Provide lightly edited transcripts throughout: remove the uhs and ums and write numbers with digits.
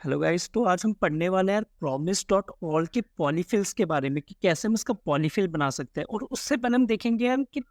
Hello guys, तो आज हम पढ़ने वाले हैं प्रॉमिस डॉट ऑल के पॉलीफिल्स के बारे में कि कैसे हम इसका पॉलीफिल बना सकते हैं। और उससे पहले हम देखेंगे यार कि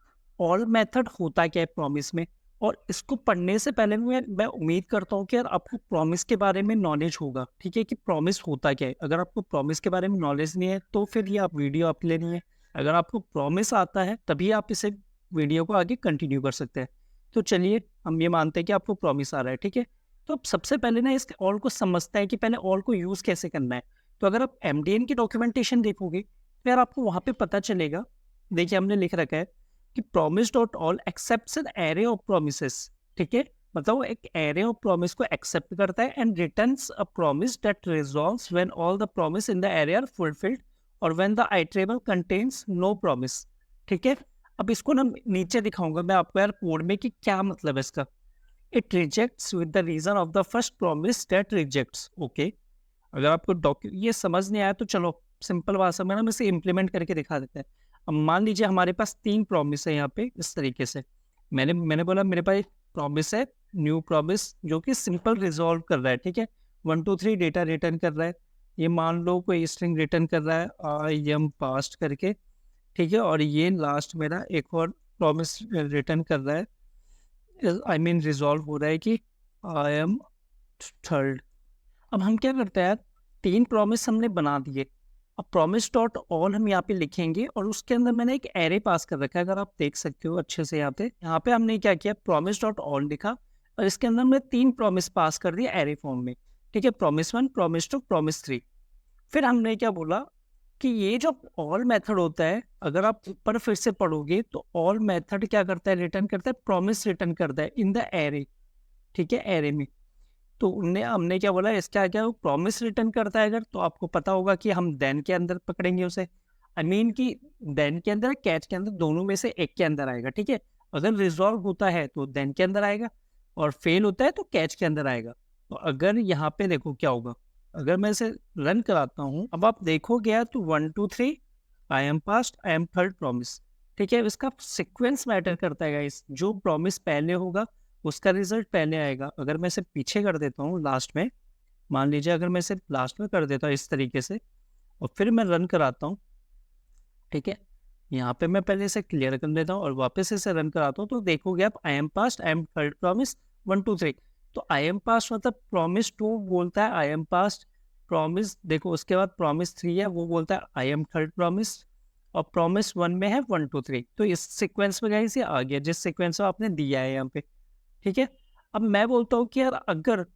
ऑल मेथड होता क्या है प्रॉमिस में। और इसको पढ़ने से पहले मैं उम्मीद करता हूँ कि यार आपको प्रॉमिस के बारे में नॉलेज होगा, ठीक है, कि प्रॉमिस होता क्या है। अगर आपको प्रॉमिस के बारे में नॉलेज नहीं है तो फिर ये आप वीडियो आपके लिए नहीं है। अगर आपको प्रॉमिस आता है तभी आप इसे वीडियो को आगे कंटिन्यू कर सकते हैं। तो चलिए हम ये मानते हैं कि आपको प्रॉमिस आ रहा है, ठीक है। तो अब सबसे पहले ना इस ऑल को समझते हैं कि पहले ऑल को यूज़ कैसे करना है। तो अगर आप एमडीएन की डॉक्यूमेंटेशन देखोगे तो यार आपको वहाँ पे पता चलेगा। देखिए हमने लिख रखा है कि promise dot all accepts an array of promises, ठीक है। मतलब वो एक एरे ऑफ प्रॉमिस को एक्सेप्ट करता है and returns a promise that resolves when all the promise in the array are fulfilled और when the iterable contains no promise, ठीक है। अब इसको ना नीचे दिखाऊंगा मैं आपको यार कोड में कि क्या मतलब है इसका। It rejects with the reason of the first promise that rejects, okay. अगर आपको ये समझ नहीं आया तो चलो सिंपल भाषा में ना हम इसे इम्प्लीमेंट करके दिखा देते हैं। अब मान लीजिए हमारे पास 3 प्रॉमिस है यहाँ पे इस तरीके से। मैंने बोला मेरे पास एक प्रॉमिस है, न्यू प्रॉमिस, जो कि सिंपल रिजॉल्व कर रहा है, ठीक है। 1 2 3 डेटा रिटर्न कर रहा है। ये मान लो कोई स्ट्रिंग रिटर्न कर रहा है आई एम पास्ट करके, ठीक है। और ये लास्ट मेरा एक और प्रॉमिस रिटर्न कर रहा है, आई मीन रिजॉल्व हो रहा है कि आई एम थर्ड। अब हम क्या करते हैं यार, 3 प्रॉमिस हमने बना दिए। अब प्रॉमिस डॉट ऑल हम यहाँ पे लिखेंगे और उसके अंदर मैंने एक एरे पास कर रखा है, अगर आप देख सकते हो अच्छे से। यहाँ पे हमने क्या किया, प्रॉमिस डॉट ऑल लिखा और इसके अंदर हमने 3 प्रॉमिस पास कर दिए एरे फॉर्म में, ठीक है। Promise 1, promise 2, promise 3। फिर हमने क्या बोला कि ये जो ऑल मेथड होता है, अगर आप ऊपर फिर से पढ़ोगे तो ऑल मेथड क्या करता है, रिटर्न करता है प्रॉमिस, रिटर्न करता है इन द एरे, ठीक है, एरे में। तो उनने हमने क्या बोला, इसका क्या वो प्रॉमिस रिटर्न करता है अगर, तो आपको पता होगा कि हम देन के अंदर पकड़ेंगे उसे। आई मीन कि देन के अंदर कैच के अंदर दोनों में से एक के अंदर आएगा, ठीक है। अगर रिजॉल्व होता है तो देन के अंदर आएगा और फेल होता है तो कैच के अंदर आएगा। तो अगर यहाँ पे देखो क्या होगा, अगर मैं इसे रन कराता हूँ, अब आप देखोगे यार तो 1 2 3 I am past, I am third promise, ठीक है। इसका सिक्वेंस मैटर करता है गाइस, जो प्रॉमिस पहले होगा उसका रिजल्ट पहले आएगा। अगर मैं इसे पीछे कर देता हूँ लास्ट में, मान लीजिए अगर मैं इसे लास्ट में कर देता हूँ इस तरीके से और फिर मैं रन कराता हूँ, ठीक है। यहाँ पे मैं पहले इसे क्लियर कर देता हूँ और वापस इसे रन कराता हूँ, तो देखोगे आप I am past, I am third promise, 1 2 3। तो आई एम पास्ट मतलब प्रॉमिस 2 बोलता है आई एम पास्ट प्रॉमिस, देखो उसके बाद प्रॉमिस 3 है वो बोलता है आई एम थर्ड प्रॉमिस, और प्रॉमिस 1 में है 1 2 3। तो इस सीक्वेंस में गाइस ये आ गया जिस सीक्वेंस में आपने दिया है यहाँ पे, ठीक है। अब मैं बोलता हूँ कि यार अगर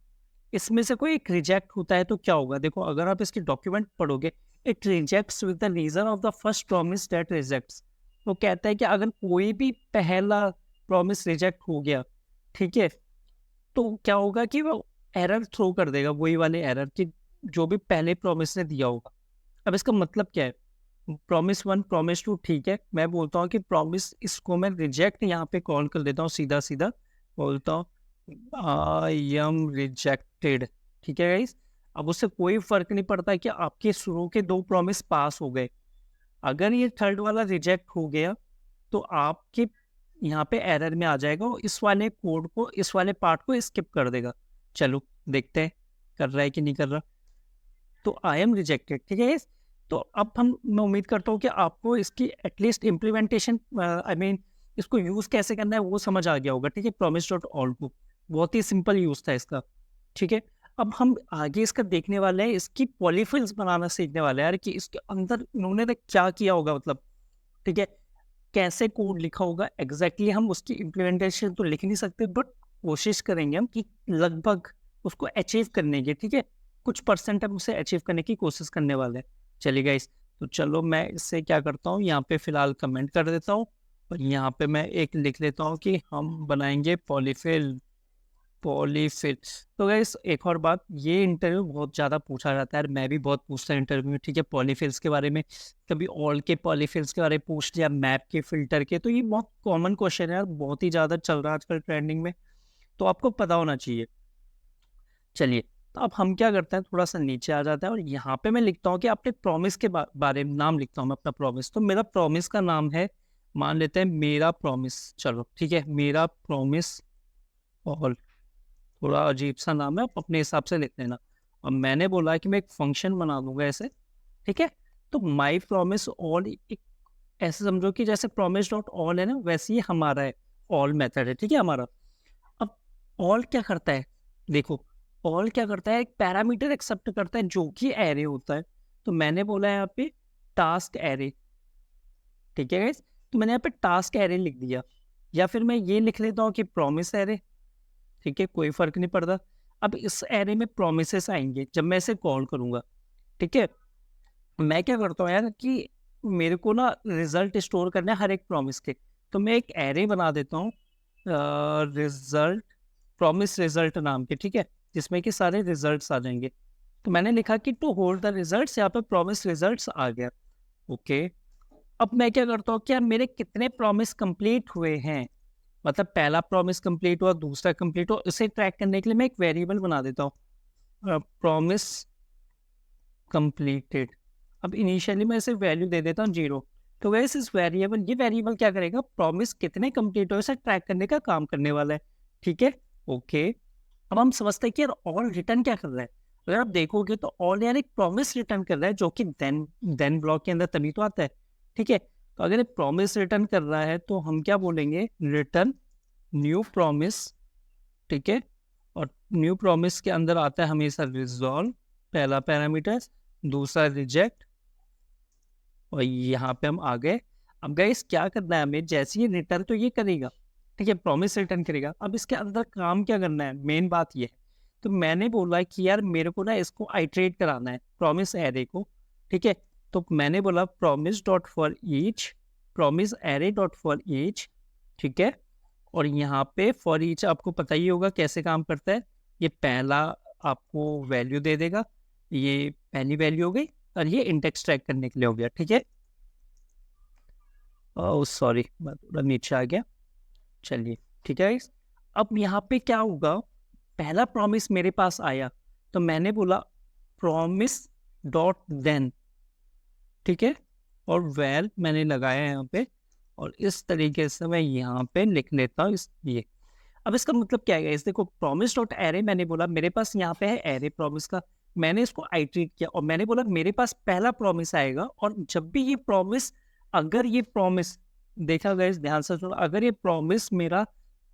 इसमें से कोई एक रिजेक्ट होता है तो क्या होगा। देखो अगर आप इसकी डॉक्यूमेंट पढ़ोगे, it rejects with the reason of the first promise that rejects. वो कहता है कि अगर कोई भी पहला प्रॉमिस रिजेक्ट हो गया, ठीक है, तो क्या होगा कि वो एरर थ्रो कर देगा, वही वाले एरर की जो भी पहले प्रॉमिस ने दिया होगा। अब इसका मतलब क्या है, प्रॉमिस 1 प्रॉमिस 2, ठीक है। मैं बोलता हूँ कि प्रॉमिस इसको मैं रिजेक्ट यहाँ पे कॉल कर देता हूँ, सीधा सीधा बोलता हूँ आई एम रिजेक्टेड, ठीक है गाइस। अब उससे कोई फर्क नहीं पड़ता कि आपके शुरू के 2 प्रॉमिस पास हो गए। अगर ये थर्ड वाला रिजेक्ट हो गया तो आपके यहाँ पे एरर में आ जाएगा और इस वाले कोड को, इस वाले पार्ट को स्किप कर देगा। चलो देखते हैं कर रहा है कि नहीं कर रहा। तो आई एम रिजेक्टेड, ठीक है। तो अब हम, मैं उम्मीद करता हूँ कि आपको इसकी एटलीस्ट इम्प्लीमेंटेशन, आई मीन इसको यूज़ कैसे करना है वो समझ आ गया होगा, ठीक है। प्रॉमिस डॉट ऑल को बहुत ही सिंपल यूज़ था इसका, ठीक है। अब हम आगे इसका देखने वाले हैं, इसकी पॉलीफिल्स बनाना सीखने वाले हैं यार कि इसके अंदर इन्होंने तो क्या किया होगा, मतलब, ठीक है, कैसे कोड लिखा होगा एग्जैक्टली। हम उसकी इम्प्लीमेंटेशन तो लिख नहीं सकते बट कोशिश करेंगे हम कि लगभग उसको अचीव करने की, ठीक है। कुछ परसेंट हम उसे अचीव करने की कोशिश करने वाले हैं। चलिए गाइस, तो चलो मैं इससे क्या करता हूँ, यहाँ पे फिलहाल कमेंट कर देता हूँ और यहाँ पे मैं एक लिख लेता हूँ कि हम बनाएंगे पॉलीफिल, पॉलीफिल। तो गाइस एक और बात, ये इंटरव्यू बहुत ज़्यादा पूछा जाता है यार, मैं भी बहुत पूछता हूँ इंटरव्यू में, ठीक है, पॉलीफिल्स के बारे में। कभी ऑल के पॉलीफिल्स के बारे में पूछ लिया, मैप के फिल्टर के, तो ये बहुत कॉमन क्वेश्चन है यार, बहुत ही ज़्यादा चल रहा है आजकल ट्रेंडिंग में, तो आपको पता होना चाहिए। चलिए, तो अब हम क्या करते हैं, थोड़ा सा नीचे आ जाता है और यहाँ पे मैं लिखता हूँ कि अपने प्रॉमिस के बारे में नाम लिखता हूँ मैं अपना प्रॉमिस। तो मेरा प्रॉमिस का नाम है, मान लेते हैं मेरा प्रॉमिस, चलो ठीक है, मेरा प्रॉमिस ऑल। थोड़ा अजीब सा नाम है, आप अपने हिसाब से लिख लेना। और मैंने बोला कि मैं एक फंक्शन बना दूंगा ऐसे, ठीक है। तो माई प्रॉमिस ऑल एक ऐसे समझो कि जैसे प्रॉमिस डॉट ऑल है ना, वैसे ही हमारा है ऑल मेथड है, ठीक है हमारा। अब ऑल क्या करता है, देखो ऑल क्या करता है, एक पैरामीटर एक्सेप्ट करता है जो कि एरे होता है। तो मैंने बोला है यहाँ पे टास्क एरे, ठीक है गाइस। तो मैंने यहाँ पे टास्क एरे लिख दिया, या फिर मैं ये लिख लेता हूँ कि प्रॉमिस एरे, ठीक है, कोई फर्क नहीं पड़ता। अब इस एरे में प्रोमिसेस आएंगे जब मैं इसे कॉल करूंगा, ठीक है। मैं क्या करता हूँ यार कि मेरे को ना रिजल्ट स्टोर करना है हर एक प्रॉमिस के, तो मैं एक एरे बना देता हूँ रिजल्ट, प्रॉमिस रिजल्ट नाम के, ठीक है, जिसमें कि सारे रिजल्ट्स आ जाएंगे। तो मैंने लिखा कि टू होल्ड द रिजल्ट्स, यहाँ पे प्रॉमिस रिजल्ट्स आ गया। ओके, अब मैं क्या करता हूँ कि यार मेरे कितने प्रॉमिस कंप्लीट हुए हैं, मतलब पहला प्रॉमिस कंप्लीट हुआ, दूसरा कंप्लीट हुआ, इसे ट्रैक करने के लिए मैं एक वेरिएबल बना देता हूँ प्रॉमिस कंप्लीटेड। अब इनिशियली मैं इसे वैल्यू दे देता हूँ 0। तो वैसे इस वेरिएबल, ये वेरिएबल क्या करेगा, प्रॉमिस कितने कंप्लीट हुए इसे ट्रैक करने का काम करने वाला है, ठीक है। ओके, अब हम समझते हैं कि यार ऑल रिटर्न क्या कर रहा है। अगर आप देखोगे तो ऑल यार एक प्रॉमिस रिटर्न कर रहा है, जो कि देन ब्लॉक के अंदर तभी तो आता है, ठीक है। तो अगर एक प्रॉमिस रिटर्न कर रहा है तो हम क्या बोलेंगे, रिटर्न न्यू प्रॉमिस, ठीक है। और न्यू प्रॉमिस के अंदर आता है हमेशा रिजॉल्व, पहला पैरामीटर, दूसरा रिजेक्ट, और यहाँ पे हम आ गए। अब गाइस क्या करना है हमें, जैसे ये रिटर्न तो ये करेगा, ठीक है, प्रॉमिस रिटर्न करेगा। अब इसके अंदर काम क्या करना है, मेन बात ये है। तो मैंने बोला कि यार मेरे को ना इसको आइट्रेट कराना है प्रॉमिस एरे को, ठीक है। तो मैंने बोला promise dot for each, promise array dot for each, ठीक है। और यहाँ पे फॉर ईच आपको पता ही होगा कैसे काम करता है। ये पहला आपको वैल्यू दे देगा, ये पहली वैल्यू हो गई, और ये इंडेक्स ट्रैक करने के लिए हो गया, ठीक है। ओह सॉरी, मैं थोड़ा नीचे आ गया, चलिए ठीक है guys। अब यहाँ पे क्या होगा, पहला प्रॉमिस मेरे पास आया, तो मैंने बोला प्रॉमिस डॉट देन, ठीक है, और वेल मैंने लगाया यहाँ पे, और इस तरीके से मैं यहाँ पे लिख लेता हूँ इस ये। अब इसका मतलब क्या है इस, देखो प्रॉमिस डॉट एरे, मैंने बोला मेरे पास यहाँ पे है एरे प्रॉमिस का, मैंने इसको आइट्रेट किया और मैंने बोला मेरे पास पहला प्रॉमिस आएगा, और जब भी ये प्रॉमिस, अगर ये प्रॉमिस, देखा गया ध्यान से सुनो, अगर ये प्रॉमिस मेरा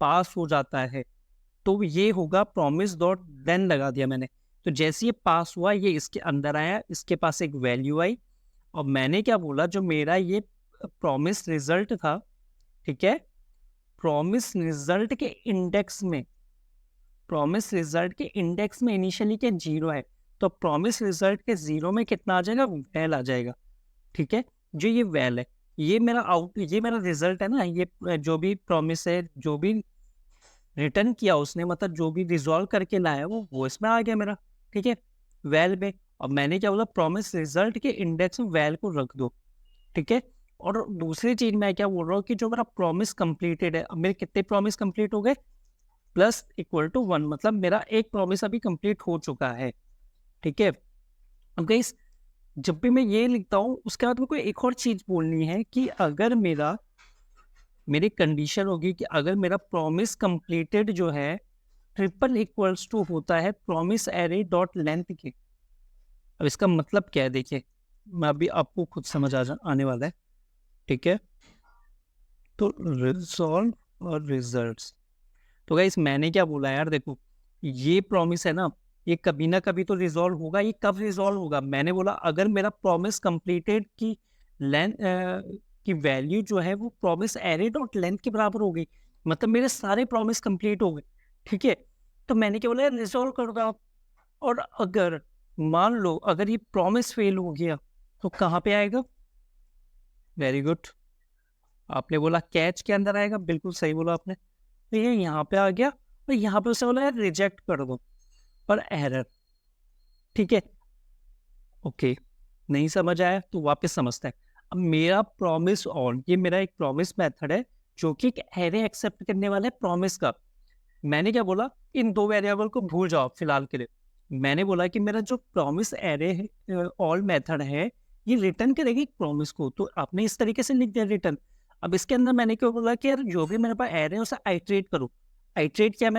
पास हो जाता है तो ये होगा प्रॉमिस डॉट देन लगा दिया मैंने। तो जैसे ये पास हुआ, ये इसके अंदर आया, इसके पास एक वैल्यू आई, और मैंने क्या बोला, जो मेरा ये प्रॉमिस रिजल्ट था, ठीक है, प्रॉमिस रिजल्ट के इंडेक्स में, प्रॉमिस रिजल्ट के इंडेक्स में इनिशियली के 0 है, तो प्रॉमिस रिजल्ट के 0 में कितना आ जाएगा, वैल आ जाएगा, ठीक है। जो ये वैल है, ये मेरा आउट, ये मेरा रिजल्ट है ना, ये जो भी प्रॉमिस है, जो भी रिटर्न किया उसने, मतलब जो भी रिजॉल्व करके लाया वो इसमें आ गया मेरा, ठीक है, वैल में। और मैंने क्या बोला, प्रॉमिस रिजल्ट के इंडेक्स में वैल को रख दो, ठीक है। और दूसरी चीज मैं क्या बोल रहा हूँ कि जो मेरा प्रॉमिस कंप्लीटेड है, अब मेरे कितने प्रॉमिस कंप्लीट हो गए, प्लस इक्वल टू 1, मतलब मेरा एक प्रॉमिस अभी कंप्लीट हो चुका है, ठीक है। अब गाइस जब भी मैं ये लिखता हूँ, उसके बाद मेरे को एक और चीज बोलनी है कि अगर मेरी कंडीशन होगी कि अगर मेरा प्रॉमिस कंप्लीटेड जो है ट्रिपल इक्वल्स टू होता है प्रॉमिस एरे डॉट लेंथ के। अब इसका मतलब क्या है, देखिए मैं अभी आपको खुद समझ आने वाला है, ठीक है। तो रिजॉल्व और रिजल्ट्स, तो गाइस मैंने क्या बोला यार, देखो ये प्रॉमिस है ना, ये कभी ना कभी तो रिजॉल्व होगा। ये कब रिजॉल्व होगा, मैंने बोला अगर मेरा प्रॉमिस कंप्लीटेड की लेंथ की वैल्यू जो है वो प्रॉमिस एरे डॉट लेंथ के बराबर हो गई, मतलब मेरे सारे प्रॉमिस कंप्लीट हो गए, ठीक है। तो मैंने क्या बोला, रिजॉल्व कर दो आप। और अगर मान लो अगर ये प्रॉमिस फेल हो गया तो कहाँ पे आएगा, वेरी गुड, आपने बोला कैच के अंदर आएगा, बिल्कुल सही बोला आपने। तो ये यहाँ पे आ गया, और यहाँ पे उसे बोला यार रिजेक्ट कर दो और एरर, ठीक है। ओके, नहीं समझ आया तो वापस समझते हैं। अब मेरा प्रॉमिस ऑन, ये मेरा एक प्रॉमिस मेथड है जो कि एक एरे एक्सेप्ट करने वाला है प्रॉमिस का। मैंने क्या बोला, इन दो वेरिएबल को भूल जाओ फिलहाल के लिए। मैंने बोला कि मेरा जो प्रॉमिस एरे है, ऑल मेथड है, ये रिटर्न करेगी प्रॉमिस को, तो आपने इस तरीके से लिख दिया रिटर्न। अब इसके अंदर मैंने क्या बोला कि यार जो भी मेरे पास एरे है उसे आइट्रेट करो। आइट्रेट किया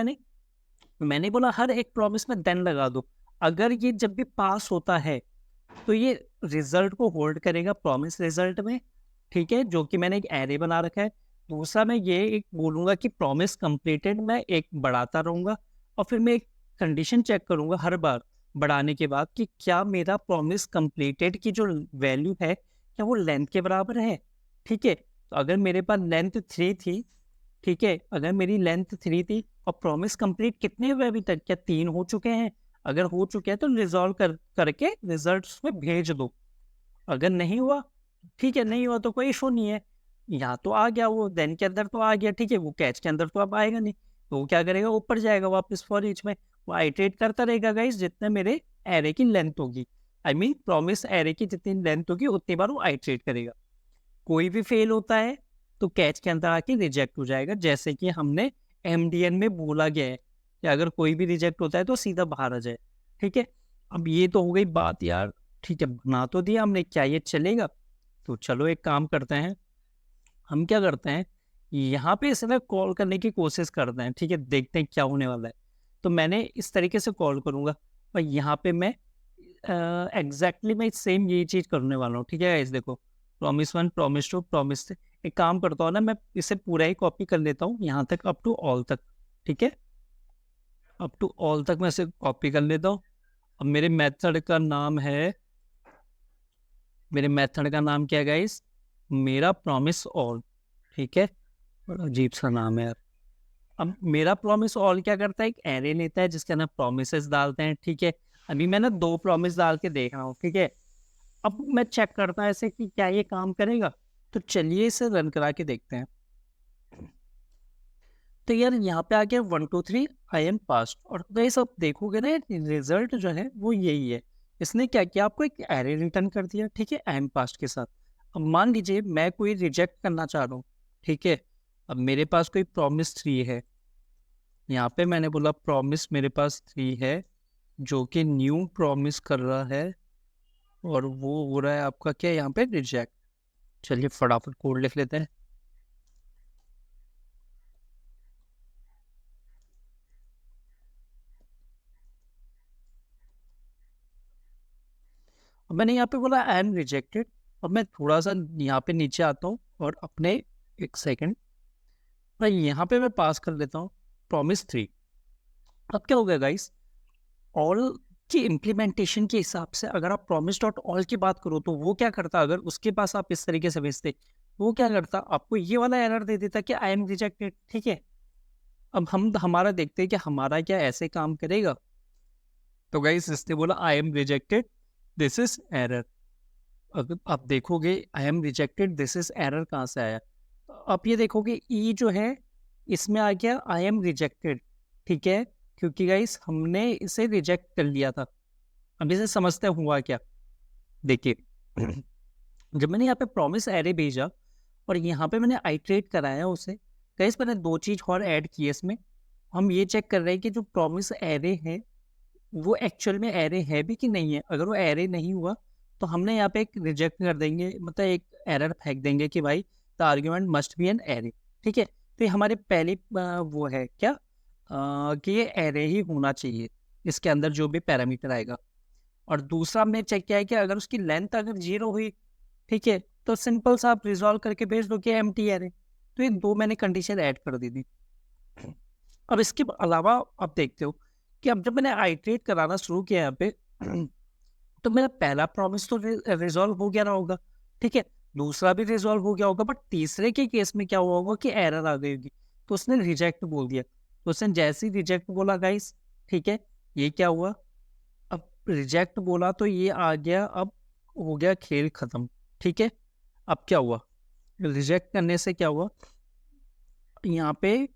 मैंने बोला हर एक प्रॉमिस में देन लगा दो। अगर ये जब भी पास होता है तो ये रिजल्ट को होल्ड करेगा प्रॉमिस रिजल्ट में, ठीक है, जो कि मैंने एक एरे बना रखा है। दूसरा मैं ये एक बोलूँगा कि प्रॉमिस कंप्लीटेड मैं एक बढ़ाता रहूँगा, और फिर मैं एक कंडीशन चेक करूँगा हर बार बढ़ाने के बाद कि क्या मेरा प्रॉमिस कंप्लीटेड की जो वैल्यू है, क्या वो लेंथ के बराबर है, ठीक है। तो अगर मेरे पास लेंथ 3 थी, ठीक है, अगर मेरी लेंथ 3 थी और प्रॉमिस कंप्लीट कितने हुए अभी तक, क्या 3 हो चुके हैं? अगर हो चुके हैं तो रिज़ॉल्व करके रिज़ल्ट्स में भेज दो। अगर नहीं हुआ, ठीक है, नहीं हुआ तो कोई इश्यू नहीं है। यहाँ तो आ गया वो देन के अंदर तो आ गया, ठीक है, वो कैच के अंदर तो अब आएगा नहीं। तो वो क्या करेगा, ऊपर जाएगा वापस फॉर ईच में। वो आइटरेट करता रहेगा गाइस जितने मेरे एरे की लेंथ होगी। आई मीन प्रॉमिस एरे की जितनी लेंथ होगी उतनी बार वो आइटरेट करेगा। कोई भी फेल होता है तो कैच के अंदर आके रिजेक्ट हो जाएगा, जैसे कि हमने एमडीएन में बोला गया है कि अगर कोई भी रिजेक्ट होता है तो सीधा बाहर आ जाए, ठीक है। अब ये तो हो गई बात यार, ठीक है, बना तो दिया हमने, क्या ये चलेगा? तो चलो एक काम करते हैं, हम क्या करते हैं, यहाँ पे इसे ना कॉल करने की कोशिश करते हैं, ठीक है, देखते हैं क्या होने वाला है। तो मैंने इस तरीके से कॉल करूँगा और यहाँ पे मैं एग्जैक्टली मैं सेम यही चीज़ करने वाला हूँ, ठीक है गाइस। देखो, प्रॉमिस 1, प्रॉमिस 2, प्रॉमिस 3। एक काम करता हूँ ना, मैं इसे पूरा ही कॉपी कर लेता हूँ यहाँ तक, अप टू ऑल तक, ठीक है। अप टू ऑल तक मैं इसे कॉपी कर लेता हूँ। अब मेरे मेथड का नाम क्या है गाइस, मेरा प्रॉमिस ऑल, ठीक है। बड़ा अजीब सा नाम है यार। अब मेरा प्रॉमिस ऑल क्या करता है, एक एरे लेता है जिसके अंदर प्रोमिसेस डालते हैं, ठीक है। अभी मैंने 2 प्रॉमिस डाल के देख रहा हूँ, ठीक है। अब मैं चेक करता हूँ ऐसे कि क्या ये काम करेगा। तो चलिए इसे रन करा के देखते हैं। तो यार यहाँ पे आ गया 1 2 3 आई एम पास्ट। और ये सब देखोगे ना, रिजल्ट जो है वो यही है। इसने क्या किया, आपको एक एरे रिटर्न कर दिया, ठीक है, आई एम पास्ट के साथ। अब मान लीजिए मैं कोई रिजेक्ट करना चाह रहा हूँ, ठीक है। अब मेरे पास कोई प्रॉमिस 3 है, यहाँ पे मैंने बोला प्रॉमिस मेरे पास 3 है, जो कि न्यू प्रॉमिस कर रहा है, और वो हो रहा है आपका क्या यहाँ पे, रिजेक्ट। चलिए फटाफट कोड लिख लेते हैं। अब मैंने यहाँ पे बोला आई एम रिजेक्टेड। अब मैं थोड़ा सा यहाँ पे नीचे आता हूँ और अपने, एक सेकेंड, मैं यहाँ पे मैं पास कर लेता हूँ प्रॉमिस 3। अब क्या हो गया गाइस, ऑल की इम्प्लीमेंटेशन के हिसाब से अगर आप प्रॉमिस डॉट ऑल की बात करो तो वो क्या करता, अगर उसके पास आप इस तरीके से भेजते, वो क्या करता, आपको ये वाला एरर दे देता कि आई एम रिजेक्टेड, ठीक है। अब हम हमारा देखते हैं कि हमारा क्या ऐसे काम करेगा। तो गाइस इसने बोला I am rejected, this is error. अगर आप देखोगे I am rejected this is error कहाँ से आया, तो आप ये देखोगे ई जो है इसमें आ गया आई एम रिजेक्टेड, ठीक है, क्योंकि गाइस हमने इसे रिजेक्ट कर लिया था। अब इसे समझते हुआ क्या, देखिए जब मैंने यहाँ पे प्रॉमिस एरे भेजा और यहाँ पे मैंने आइट्रेट कराया उसे, गाइस मैंने 2 चीज़ और ऐड की है इसमें। हम ये चेक कर रहे हैं कि जो प्रॉमिस एरे है वो एक्चुअल में एरे है भी कि नहीं है। अगर वो एरे नहीं हुआ तो हमने यहाँ पे एक रिजेक्ट कर देंगे, मतलब एक एरर फेंक देंगे कि भाई the argument must be an array, ठीक है। तो ये हमारी पहली वो है क्या, कि ये एरे ही होना चाहिए, इसके अंदर जो भी पैरामीटर आएगा। और दूसरा हमने चेक किया है कि अगर उसकी लेंथ अगर 0 हुई, ठीक है, तो सिंपल सा आप रिजॉल्व करके भेज दो कि एम्प्टी एरे। तो ये 2 मैंने कंडीशन ऐड कर दी थी। अब इसके अलावा आप देखते हो कि अब जब मैंने आइट्रेट कराना शुरू किया यहाँ पे तो मेरा पहला प्रॉमिस तो रिजॉल्व हो गया ना होगा, ठीक है, दूसरा भी रिजॉल्व हो गया होगा, बट तीसरे के केस में क्या हुआ होगा कि एरर आ गई होगी। तो उसने रिजेक्ट बोल दिया। तो उसने जैसे ही रिजेक्ट बोला गाइस, ठीक है, ये क्या हुआ, अब रिजेक्ट बोला तो ये आ गया, अब हो गया खेल खत्म, ठीक है। अब क्या हुआ, रिजेक्ट करने से क्या हुआ, यहाँ पे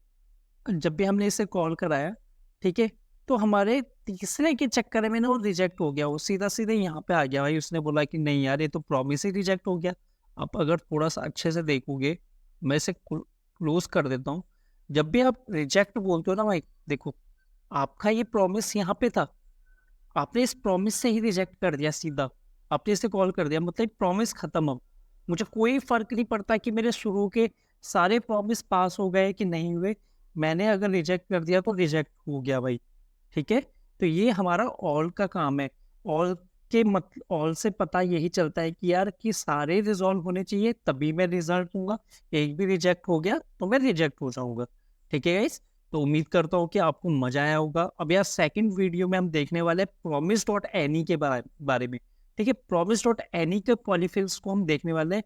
जब भी हमने इसे कॉल कराया, ठीक है, तो हमारे तीसरे के चक्कर में ना वो रिजेक्ट हो गया, वो सीधा सीधे यहाँ पे आ गया भाई। उसने बोला कि नहीं यार ये तो प्रॉमिस ही रिजेक्ट हो गया। आप अगर थोड़ा सा अच्छे से देखोगे, मैं इसे क्लोज कर देता हूँ। जब भी आप रिजेक्ट बोलते हो ना भाई, देखो आपका ये प्रॉमिस यहाँ पे था, आपने इस प्रॉमिस से ही रिजेक्ट कर दिया सीधा, आपने इसे कॉल कर दिया, मतलब प्रॉमिस खत्म। अब मुझे कोई फर्क नहीं पड़ता कि मेरे शुरू के सारे प्रॉमिस पास हो गए कि नहीं हुए, मैंने अगर रिजेक्ट कर दिया तो रिजेक्ट हो गया भाई, ठीक है। तो ये हमारा ऑल का काम है। ऑल के ऑल से पता यही चलता है कि यार कि सारे रिजॉल्व होने चाहिए तभी मैं रिजल्ट दूंगा। एक भी रिजेक्ट हो गया तो मैं रिजेक्ट हो जाऊंगा। ठीक है गाइस, तो उम्मीद करता हूँ कि आपको मजा आया होगा। अब यार सेकंड वीडियो में हम देखने वाले हैं प्रॉमिस डॉट एनी के बारे में। ठीक है, प्रॉमिस डॉट एनी के पॉलीफिल्स को हम देखने वाले हैं।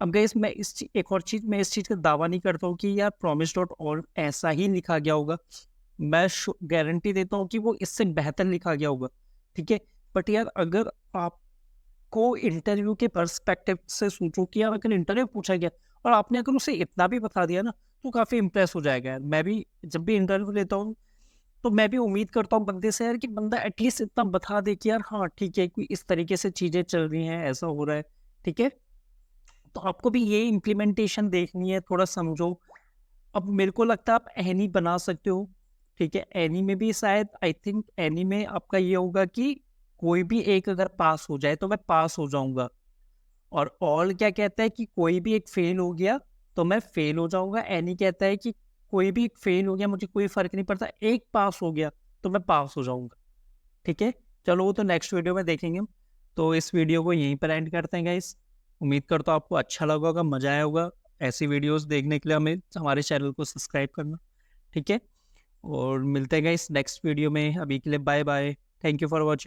अब गाइस मैं एक और चीज, मैं इस चीज का दावा नहीं करता हूँ कि यार प्रॉमिस डॉट ऑल ऐसा ही लिखा गया होगा। मैं गारंटी देता हूँ कि वो इससे बेहतर लिखा गया होगा। ठीक है, बट यार अगर आपको इंटरव्यू के पर्सपेक्टिव से सोचो कि यार अगर इंटरव्यू पूछा गया और आपने अगर उसे इतना भी बता दिया ना, तो काफी इंप्रेस हो जाएगा यार। मैं भी जब भी इंटरव्यू लेता हूँ तो मैं भी उम्मीद करता हूँ बंदे से यार कि बंदा एटलीस्ट इतना बता दे कि यार हाँ ठीक है, कोई इस तरीके से चीजें चल रही हैं, ऐसा हो रहा है। ठीक है, तो आपको भी ये इम्प्लीमेंटेशन देखनी है, थोड़ा समझो। अब मेरे को लगता है आप एनी बना सकते हो। ठीक है, एनी में भी शायद आई थिंक एनी में आपका ये होगा कि कोई भी एक अगर पास हो जाए तो मैं पास हो जाऊंगा। और ऑल क्या कहता है कि कोई भी एक फेल हो गया तो मैं फेल हो जाऊंगा। एनी कहता है कि कोई भी एक फेल हो गया मुझे कोई फर्क नहीं पड़ता, एक पास हो गया तो मैं पास हो जाऊंगा। ठीक है, चलो वो तो नेक्स्ट वीडियो में देखेंगे हम। तो इस वीडियो को यहीं पर एंड करते हैं गाइस। उम्मीद करता हूँ आपको अच्छा लगा होगा, मजा आया होगा। ऐसी वीडियोस देखने के लिए हमें हमारे चैनल को सब्सक्राइब करना। ठीक है, और मिलते हैं गाइस नेक्स्ट वीडियो में। अभी के लिए bye bye. Thank you for watching.